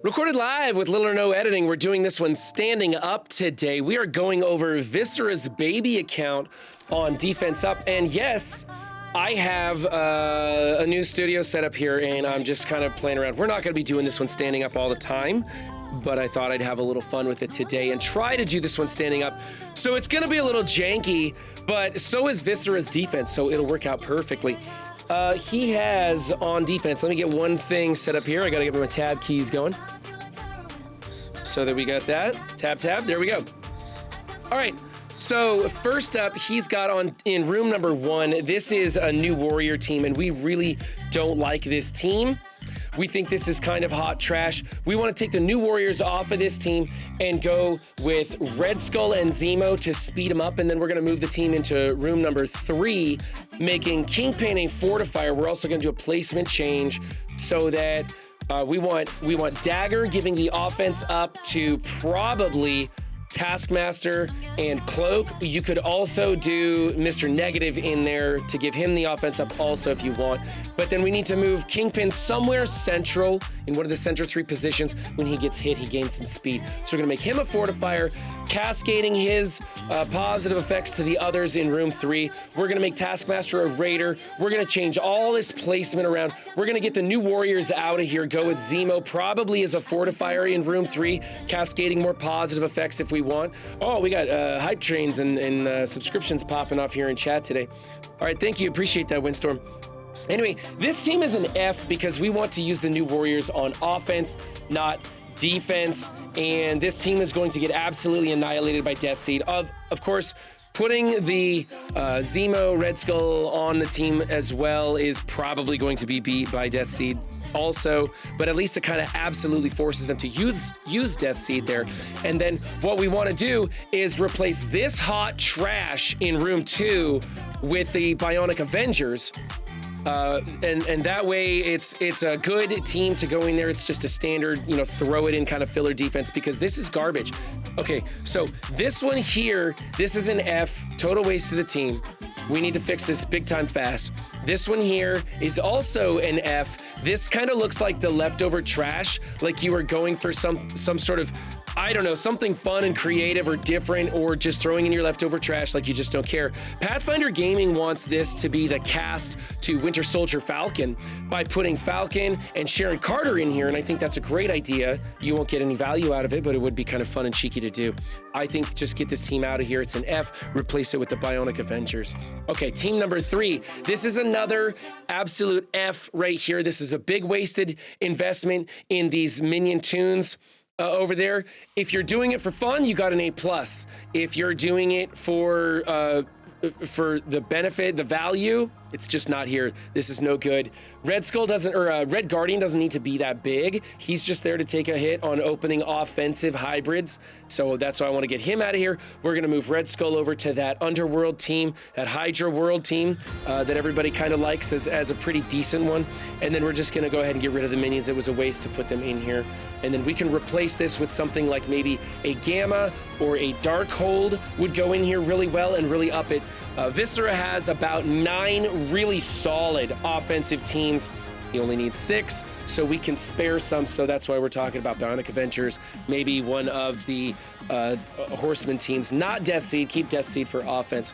Recorded live with little or no editing. We're doing this one standing up today. We are going over Visara's baby account on Defense Up. And yes, I have a new studio set up here and I'm just kind of playing around. We're not going to be doing this one standing up all the time, but I thought I'd have a little fun with it today and try to do this one standing up. So it's going to be a little janky, but so is Visara's defense, so it'll work out perfectly. He has on defense, let me get one thing set up here. I gotta get my tab keys going. So that we got that. Tab, there we go. All right, so first up, he's got on in room number 1, this is a new warrior team, and we really don't like this team. We think this is kind of hot trash. We want to take the new warriors off of this team and go with Red Skull and Zemo to speed them up, and then we're going to move the team into room number 3, making Kingpin a fortifier. We're also going to do a placement change so that we want Dagger giving the offense up to probably Taskmaster and Cloak. You could also do Mr. Negative in there to give him the offense up also if you want. But then we need to move Kingpin somewhere central in one of the center 3 positions. When he gets hit, he gains some speed. So we're gonna make him a fortifier, cascading his positive effects to the others in room 3. We're gonna make Taskmaster a raider. We're gonna change all this placement around. We're gonna get the new warriors out of here, go with Zemo probably as a fortifier in room 3, cascading more positive effects if we want. Oh, we got hype trains and subscriptions popping off here in chat today. All right, thank you, appreciate that, Windstorm. Anyway, this team is an F because we want to use the new warriors on offense, not defense, and this team is going to get absolutely annihilated by Death Seed. Of course, putting the Zemo Red Skull on the team as well is probably going to be beat by Death Seed also, but at least it kind of absolutely forces them to use Death Seed there. And then what we want to do is replace this hot trash in room 2 with the Bionic Avengers. And that way it's a good team to go in there. It's just a standard, throw it in kind of filler defense because this is garbage. Okay, so this one here, this is an F, total waste of the team. We need to fix this big time fast. This one here is also an F. This kind of looks like the leftover trash, like you were going for some sort of, I don't know, something fun and creative or different, or just throwing in your leftover trash like you just don't care. Pathfinder Gaming wants this to be the cast to Winter Soldier Falcon by putting Falcon and Sharon Carter in here, and I think that's a great idea. You won't get any value out of it, but it would be kind of fun and cheeky to do. I think just get this team out of here. It's an F, replace it with the Bionic Avengers. Okay, team number 3. This is another absolute F right here. This is a big wasted investment in these minion tunes. Over there, if you're doing it for fun, you got an A+. If you're doing it for the benefit, the value, it's just not here. This is no good. Red Skull doesn't, or Red Guardian doesn't need to be that big. He's just there to take a hit on opening offensive hybrids. So that's why I want to get him out of here. We're going to move Red Skull over to that Underworld team, that Hydra World team that everybody kind of likes as a pretty decent one. And then we're just going to go ahead and get rid of the minions. It was a waste to put them in here. And then we can replace this with something like maybe a Gamma or a Darkhold would go in here really well and really up it. Visara has about 9 really solid offensive teams. He only needs 6, so we can spare some, so that's why we're talking about Bionic Avengers, maybe one of the Horseman teams, not Death Seed. Keep Death Seed for offense.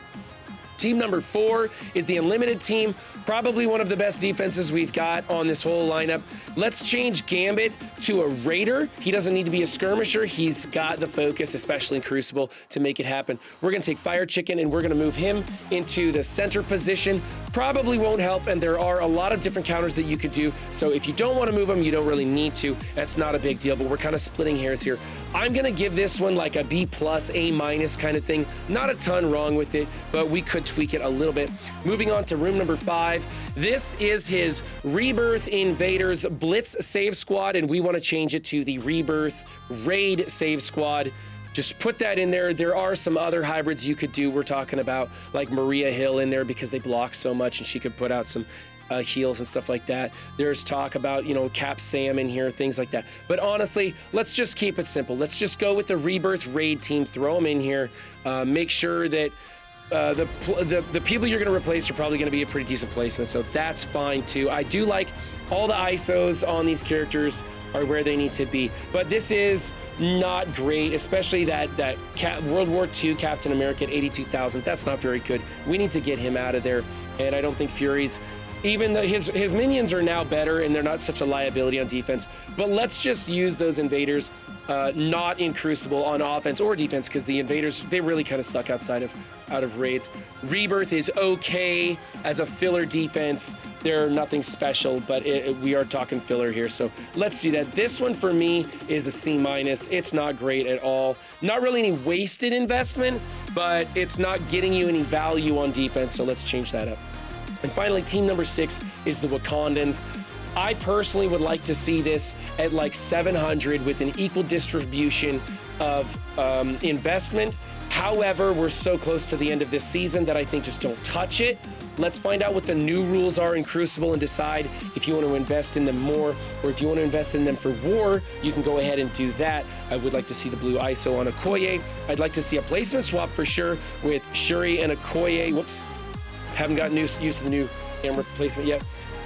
Team number 4 is the Unlimited team, probably one of the best defenses we've got on this whole lineup. Let's change Gambit to a Raider. He doesn't need to be a skirmisher. He's got the focus, especially in Crucible, to make it happen. We're gonna take Fire Chicken and we're gonna move him into the center position. Probably won't help, and there are a lot of different counters that you could do. So if you don't wanna move him, you don't really need to. That's not a big deal, but we're kind of splitting hairs here. I'm gonna give this one like a B+, A- kind of thing. Not a ton wrong with it, but we could tweak it a little bit. Moving on to room number 5. This is his Rebirth Invaders Blitz Save Squad, and we want to change it to the Rebirth Raid Save Squad. Just put that in there. There are some other hybrids you could do. We're talking about like Maria Hill in there because they block so much, and she could put out some heals and stuff like that. There's talk about, Cap Sam in here, things like that. But honestly, let's just keep it simple. Let's just go with the Rebirth Raid team, throw them in here, make sure that the people you're going to replace are probably going to be a pretty decent placement, so that's fine too. I do like all the ISOs on these characters are where they need to be, but this is not great, especially that World War II Captain America at 82,000. That's not very good. We need to get him out of there, and I don't think Fury's, even though his minions are now better and they're not such a liability on defense, but let's just use those invaders not in Crucible on offense or defense, because the invaders, they really kind of suck out of raids. Rebirth is okay as a filler defense. They're nothing special, but we are talking filler here, so let's do that. This one for me is a C-. It's not great at all. Not really any wasted investment, but it's not getting you any value on defense, so let's change that up. And finally, team number 6 is the Wakandans. I personally would like to see this at like 700 with an equal distribution of investment. However, we're so close to the end of this season that I think just don't touch it. Let's find out what the new rules are in Crucible and decide if you want to invest in them more, or if you want to invest in them for war, you can go ahead and do that. I would like to see the blue ISO on Okoye. I'd like to see a placement swap for sure with Shuri and Okoye. Whoops, haven't gotten used to the new camera placement yet.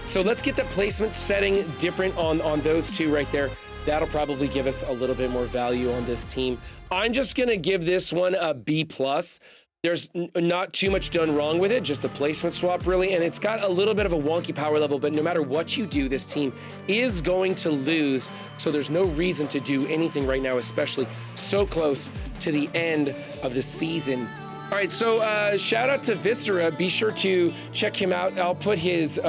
So let's get the placement setting different on those two right there. That'll probably give us a little bit more value on this team. I'm just gonna give this one a B+. There's not too much done wrong with it, just the placement swap really, and it's got a little bit of a wonky power level, but no matter what you do, this team is going to lose, so there's no reason to do anything right now, especially so close to the end of the season. All right, so shout out to Visara. Be sure to check him out. I'll put his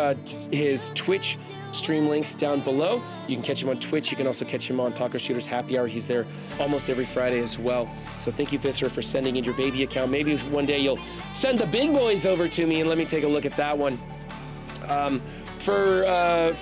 Twitch stream links down below. You can catch him on Twitch. You can also catch him on Taco Shooters Happy Hour. He's there almost every Friday as well. So thank you, Visara, for sending in your baby account. Maybe one day you'll send the big boys over to me and let me take a look at that one. For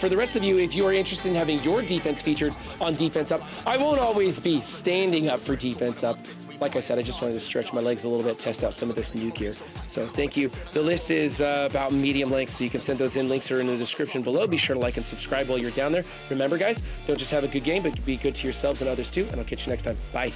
the rest of you, if you are interested in having your defense featured on Defense Up, I won't always be standing up for Defense Up. Like I said, I just wanted to stretch my legs a little bit, test out some of this new gear. So thank you. The list is about medium length, so you can send those in. Links are in the description below. Be sure to like and subscribe while you're down there. Remember, guys, don't just have a good game, but be good to yourselves and others too. And I'll catch you next time. Bye.